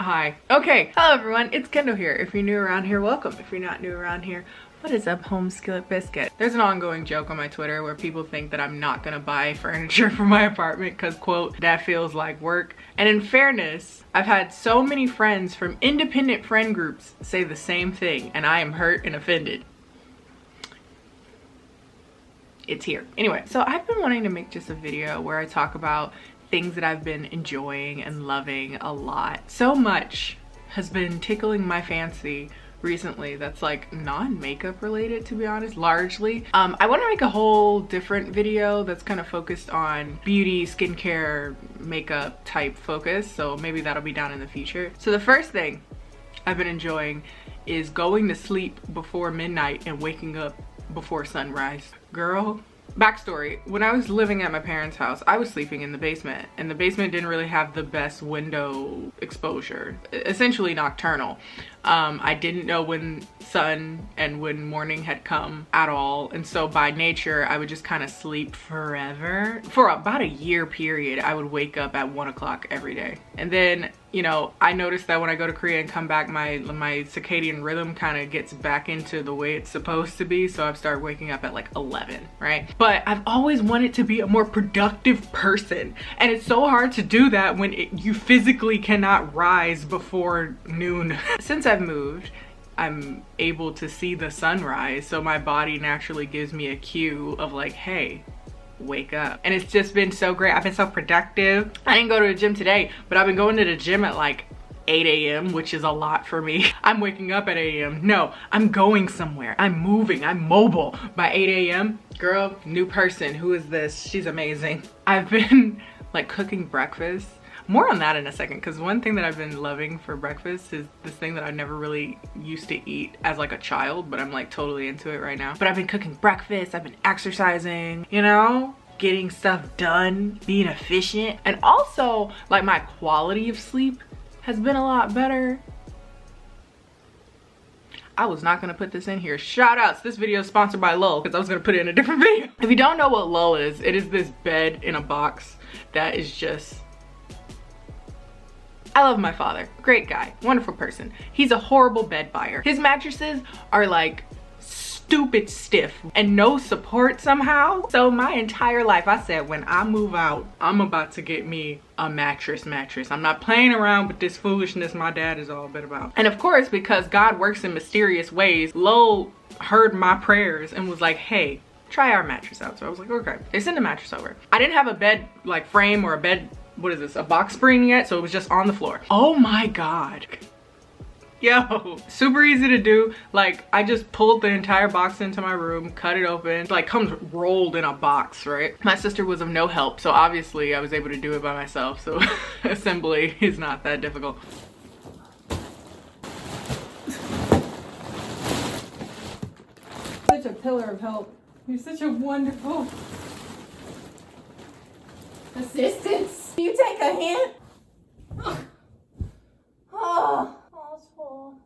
Hi. Okay, hello everyone, it's Kendall here. If you're new around here, welcome. If you're not new around here, what is up, home skillet biscuit? There's an ongoing joke on my Twitter where people think that I'm not gonna buy furniture for my apartment because, quote, that feels like work. And in fairness, I've had so many friends from independent friend groups say the same thing, and I am hurt and offended. It's here. Anyway, so I've been wanting to make just a video where I talk about things that I've been enjoying and loving a lot. So much has been tickling my fancy recently that's like non-makeup related, to be honest, largely. I want to make a whole different video that's kind of focused on beauty, skincare, makeup type focus, so maybe that'll be down in the future. So the first thing I've been enjoying is going to sleep before midnight and waking up before sunrise. Girl, backstory, when I was living at my parents' house, I was sleeping in the basement, and the basement didn't really have the best window exposure, essentially nocturnal. I didn't know when sun and when morning had come at all, and so by nature I would just kind of sleep forever. For about a year period, I would wake up at 1 o'clock every day. And then, you know, I noticed that when I go to Korea and come back, my circadian rhythm kind of gets back into the way it's supposed to be, so I've started waking up at like 11, right? But I've always wanted to be a more productive person, and it's so hard to do that when you physically cannot rise before noon. Since I've moved, I'm able to see the sunrise, so my body naturally gives me a cue of like, hey, wake up. And it's just been so great. I've been so productive. I didn't go to the gym today, but I've been going to the gym at like 8 a.m., which is a lot for me. I'm waking up at 8 a.m. No, I'm going somewhere. I'm moving. I'm mobile. By 8 a.m., girl, new person. Who is this? She's amazing. I've been like cooking breakfast. More on that in a second, because one thing that I've been loving for breakfast is this thing that I never really used to eat as like a child, but I'm like totally into it right now. But I've been cooking breakfast, I've been exercising, you know, getting stuff done, being efficient. And also like my quality of sleep has been a lot better. I was not gonna put this in here. Shout outs, this video is sponsored by Lull, because I was gonna put it in a different video. If you don't know what Lull is, it is this bed in a box that is just, I love my father, great guy, wonderful person. He's a horrible bed buyer. His mattresses are like stupid stiff and no support somehow. So my entire life I said, when I move out, I'm about to get me a mattress. I'm not playing around with this foolishness my dad is all bit about. And of course, because God works in mysterious ways, Lowell heard my prayers and was like, hey, try our mattress out. So I was like, okay. They sent the mattress over. I didn't have a bed like frame or a bed, what is this, a box spring yet, so it was just on the floor. Oh my God. Yo, super easy to do. Like, I just pulled the entire box into my room, cut it open. It like comes rolled in a box, right? My sister was of no help, so obviously I was able to do it by myself, so assembly is not that difficult. Such a pillar of help. You're such a wonderful assistance. You take a hint.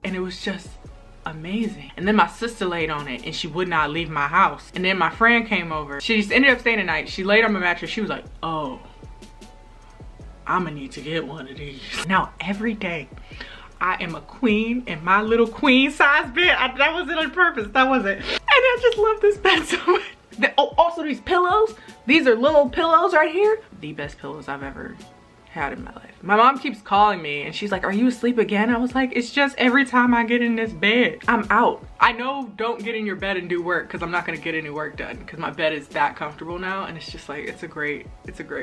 And it was just amazing. And then my sister laid on it and she would not leave my house. And then my friend came over. She just ended up staying the night. She laid on my mattress. She was like, oh, I'm gonna need to get one of these. Now every day I am a queen in my little queen size bed. That wasn't on purpose, that wasn't. And I just love this bed so much. Oh, also these pillows. These are little pillows right here. The best pillows I've ever had in my life. My mom keeps calling me and she's like, are you asleep again? I was like, it's just every time I get in this bed, I'm out. I know don't get in your bed and do work, because I'm not gonna get any work done because my bed is that comfortable now, and it's just like, it's a great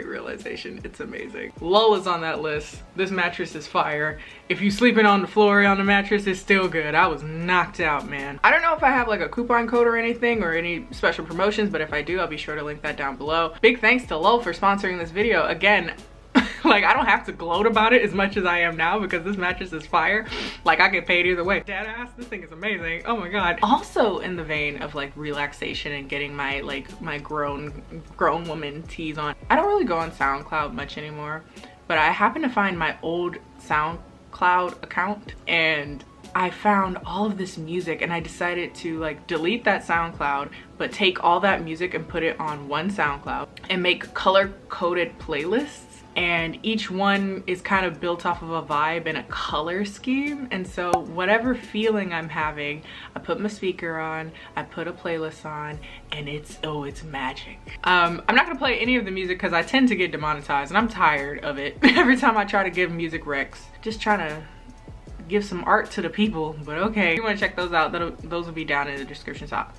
realization. It's amazing. Lull is on that list. This mattress is fire. If you sleeping on the floor on the mattress, it's still good. I was knocked out, man. I don't know if I have like a coupon code or anything or any special promotions, but if I do, I'll be sure to link that down below. Big thanks to Lull for sponsoring this video. Again, like, I don't have to gloat about it as much as I am now because this mattress is fire. Like, I get paid either way. Dead ass, this thing is amazing. Oh my God. Also in the vein of like relaxation and getting my like my grown woman tees on, I don't really go on SoundCloud much anymore, but I happen to find my old SoundCloud account and I found all of this music, and I decided to like delete that SoundCloud but take all that music and put it on one SoundCloud and make color-coded playlists. and each one is kind of built off of a vibe and a color scheme. And so whatever feeling I'm having, I put my speaker on, I put a playlist on, and it's magic. I'm not gonna play any of the music because I tend to get demonetized and I'm tired of it. Every time I try to give music recs, just trying to give some art to the people. But okay, if you want to check those out, those will be down in the description box.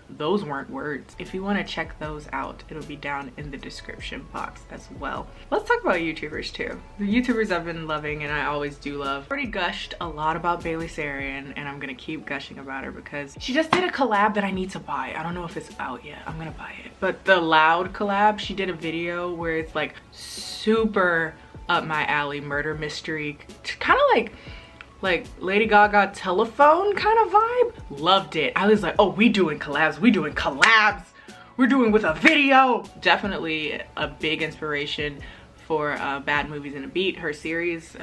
Those weren't words. If you want to check those out, it'll be down in the description box as well. Let's talk about YouTubers too. The YouTubers I've been loving and I always do love. I already gushed a lot about Bailey Sarian, and I'm gonna keep gushing about her because she just did a collab that I need to buy. I don't know if it's out yet. I'm gonna buy it. But the Loud collab, she did a video where it's like super up my alley murder mystery, kind of like Lady Gaga Telephone kind of vibe. Loved it. I was like, oh, we doing collabs, we're doing with a video. Definitely a big inspiration for Bad Movies in a Beat, her series,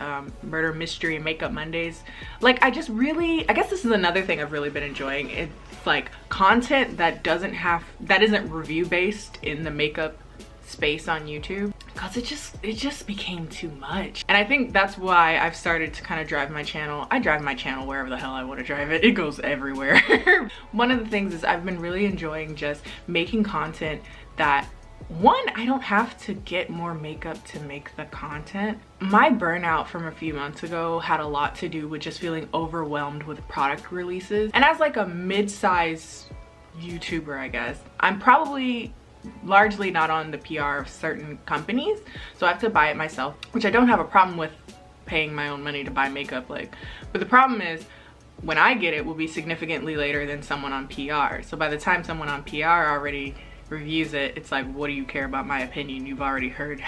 Murder Mystery Makeup Mondays. Like, I guess this is another thing I've really been enjoying. It's like content that isn't review based in the makeup space on YouTube, because it just became too much. And I think that's why I've started to kind of drive my channel. I drive my channel wherever the hell I want to drive it. It goes everywhere. One of the things is I've been really enjoying just making content that, one, I don't have to get more makeup to make the content. My burnout from a few months ago had a lot to do with just feeling overwhelmed with product releases. And as like a mid-size YouTuber, I guess, I'm probably largely not on the PR of certain companies, so I have to buy it myself, which I don't have a problem with paying my own money to buy makeup, like, but the problem is when I get it will be significantly later than someone on PR. So by the time someone on PR already reviews it, it's like, what do you care about my opinion? You've already heard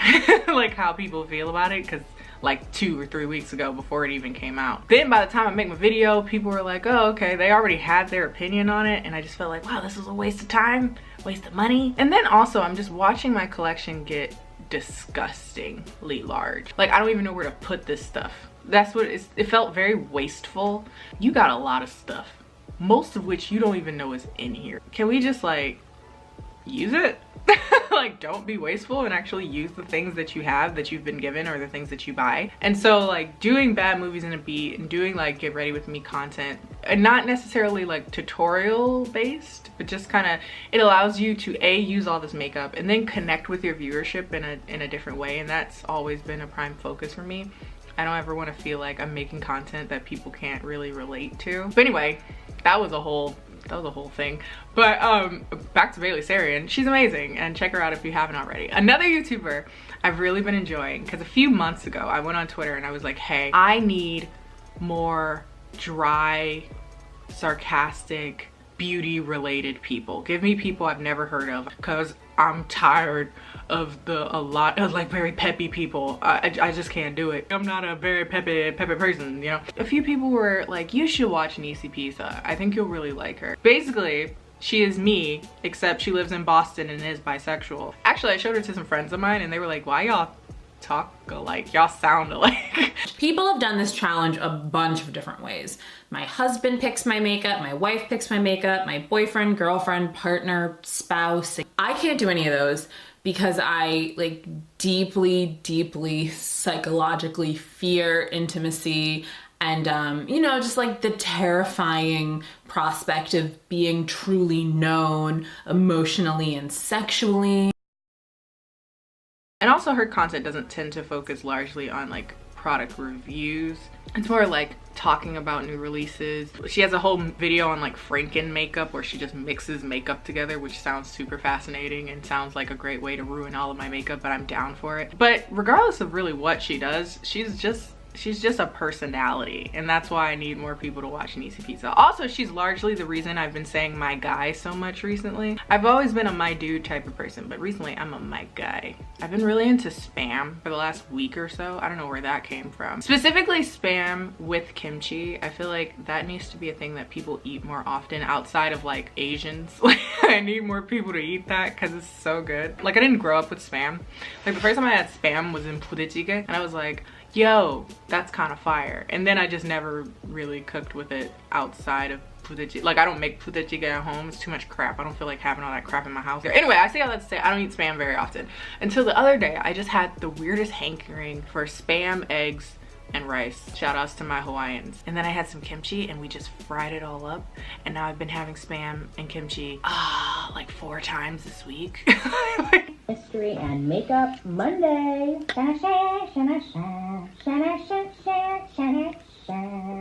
like how people feel about it, because like 2 or 3 weeks ago, before it even came out. Then by the time I make my video, people were like, oh, okay, they already had their opinion on it, and I just felt like, wow, this was a waste of time, waste of money. And then also I'm just watching my collection get disgustingly large. Like, I don't even know where to put this stuff. That's what it felt very wasteful. You got a lot of stuff, most of which you don't even know is in here. Can we just like use it? Like, don't be wasteful and actually use the things that you have, that you've been given, or the things that you buy. And so like doing Bad Movies in a Beat and doing like Get Ready With Me content, and not necessarily like tutorial based, but just kind of, it allows you to use all this makeup and then connect with your viewership in a different way. And that's always been a prime focus for me. I don't ever want to feel like I'm making content that people can't really relate to. But anyway, that was a whole thing. But back to Bailey Sarian. She's amazing, and check her out if you haven't already. Another YouTuber I've really been enjoying, because a few months ago I went on Twitter and I was like, hey, I need more dry, sarcastic, beauty related people. Give me people I've never heard of, because I'm tired of a lot of like very peppy people. I just can't do it. I'm not a very peppy person, you know. A few people were like, you should watch Nisi Pisa. I think you'll really like her. Basically, she is me, except she lives in Boston and is bisexual. Actually, I showed her to some friends of mine and they were like, why y'all talk alike? Y'all sound alike. People have done this challenge a bunch of different ways. My husband picks my makeup, my wife picks my makeup, my boyfriend, girlfriend, partner, spouse. I can't do any of those because I like deeply psychologically fear intimacy and you know, just like the terrifying prospect of being truly known emotionally and sexually. And also her content doesn't tend to focus largely on like product reviews. It's more like talking about new releases. She has a whole video on like Franken makeup where she just mixes makeup together, which sounds super fascinating and sounds like a great way to ruin all of my makeup, but I'm down for it. But regardless of really what she does, she's just a personality, and that's why I need more people to watch Nisi Pizza. Also, she's largely the reason I've been saying my guy so much recently. I've always been a my dude type of person, but recently I'm a my guy. I've been really into spam for the last week or so. I don't know where that came from. Specifically spam with kimchi. I feel like that needs to be a thing that people eat more often outside of like Asians. I need more people to eat that because it's so good. Like, I didn't grow up with spam. Like, the first time I had spam was in budae-jjigae, and I was like, yo, that's kind of fire. And then I just never really cooked with it outside of pute chicken. Like, I don't make pute chicken at home. It's too much crap. I don't feel like having all that crap in my house. Anyway, I say all that to say I don't eat Spam very often. Until the other day, I just had the weirdest hankering for Spam, eggs, and rice. Shout outs to my Hawaiians. And then I had some kimchi and we just fried it all up. And now I've been having Spam and kimchi like 4 times this week. History and Makeup Monday.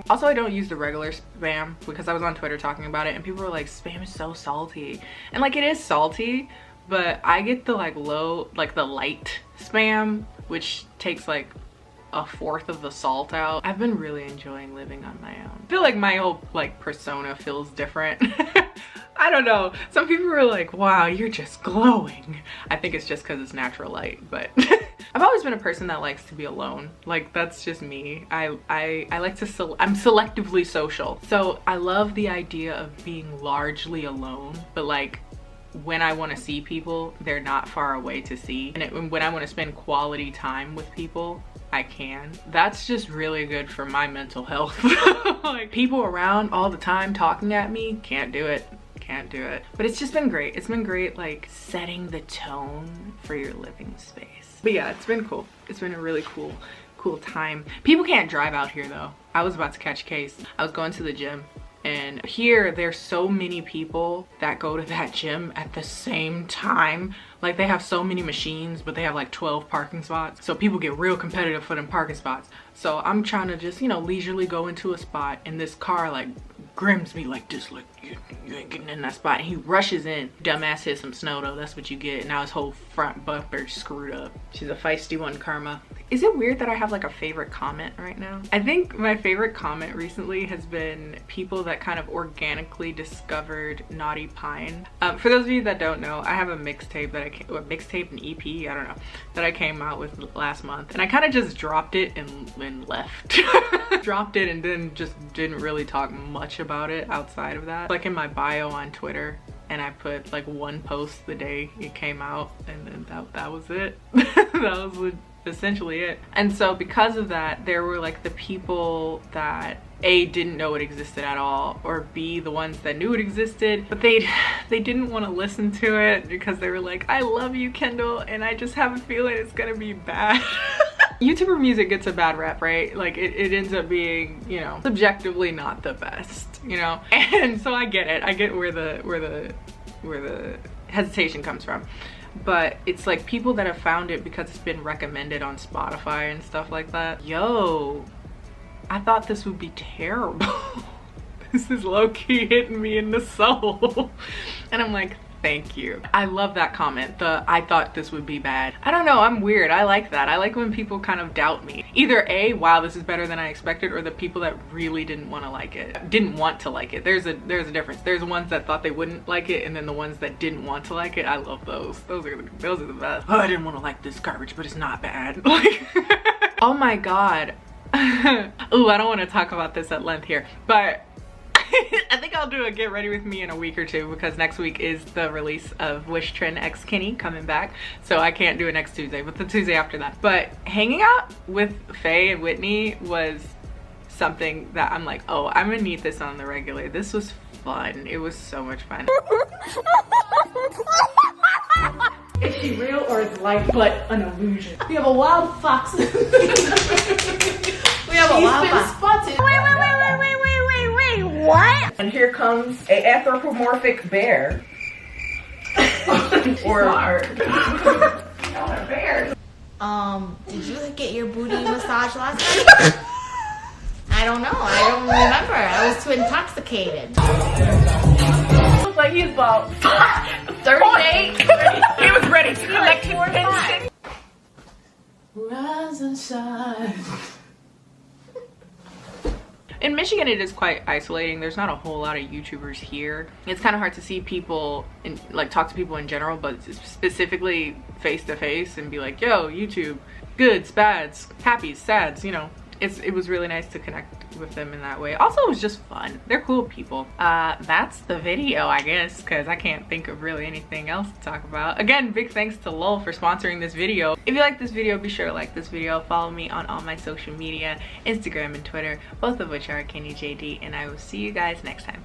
Also, I don't use the regular Spam because I was on Twitter talking about it and people were like, Spam is so salty. And like, it is salty, but I get the like low, like the light Spam, which takes like 1/4 of the salt out. I've been really enjoying living on my own. I feel like my whole like persona feels different. I don't know. Some people were like, wow, you're just glowing. I think it's just because it's natural light, but I've always been a person that likes to be alone. Like, that's just me. I like to, I'm selectively social. So I love the idea of being largely alone, but like, when I want to see people, they're not far away to see. And when I want to spend quality time with people, I can. That's just really good for my mental health. Like, people around all the time talking at me, can't do it. Can't do it. But it's just been great. It's been great, like, setting the tone for your living space. But yeah, it's been cool. It's been a really cool time. People can't drive out here though. I was about to catch a case. I was going to the gym. And here, there's so many people that go to that gym at the same time. Like, they have so many machines, but they have like 12 parking spots. So people get real competitive for them parking spots. So I'm trying to just, you know, leisurely go into a spot, and this car like grims me like this, like, you ain't getting in that spot. And he rushes in. Dumbass hit some snow though, that's what you get. Now his whole front bumper screwed up. She's a feisty one, Karma. Is it weird that I have like a favorite comment right now? I think my favorite comment recently has been people that kind of organically discovered Knotty Pine. For those of you that don't know, I have a mixtape that mixtape and EP, I don't know, that I came out with last month. And I kind of just dropped it and left. Dropped it and then just didn't really talk much about it outside of that. Like in my bio on Twitter, and I put like one post the day it came out, and then that was it. That was essentially it. And so because of that, there were like the people that A, didn't know it existed at all, or B, the ones that knew it existed, but they didn't want to listen to it because they were like, I love you, Kendall, and I just have a feeling it's gonna be bad. YouTuber music gets a bad rep, right? Like it ends up being, you know, subjectively not the best, you know? And so I get it. I get where the hesitation comes from. But it's like people that have found it because it's been recommended on Spotify and stuff like that. Yo, I thought this would be terrible. This is low-key hitting me in the soul. And I'm like, thank you. I love that comment, the I thought this would be bad. I don't know, I'm weird. I like that. I like when people kind of doubt me. Either A, wow, this is better than I expected, or the people that really didn't want to like it. Didn't want to like it. There's a difference. There's the ones that thought they wouldn't like it, and then the ones that didn't want to like it. I love those. Those are the best. Oh, I didn't want to like this garbage, but it's not bad. Like, oh my God. Ooh, I don't want to talk about this at length here, but I think I'll do a get ready with me in a week or two, because next week is the release of Wish Trend X Kenny coming back. So I can't do it next Tuesday, but the Tuesday after that. But hanging out with Faye and Whitney was something that I'm like, oh, I'm gonna need this on the regular. This was fun. It was so much fun. Is she real, or is life but an illusion? We have a wild fox. We have a wild fox. Spotted. Wait, what? And here comes a anthropomorphic bear. Or a bear. Did you get your booty massage last night? I don't know. I don't remember. I was too intoxicated. Looks like he's about 38. He was ready to collect his pension. Rise and shine. In Michigan, it is quite isolating. There's not a whole lot of YouTubers here. It's kind of hard to see people and like talk to people in general, but specifically face to face and be like, yo, YouTube, goods, bads, happies, sads, you know. It was really nice to connect with them in that way. Also, it was just fun. They're cool people. That's the video, I guess, because I can't think of really anything else to talk about. Again, big thanks to Lol for sponsoring this video. If you like this video, be sure to like this video. Follow me on all my social media, Instagram and Twitter, both of which are KennieJD, and I will see you guys next time.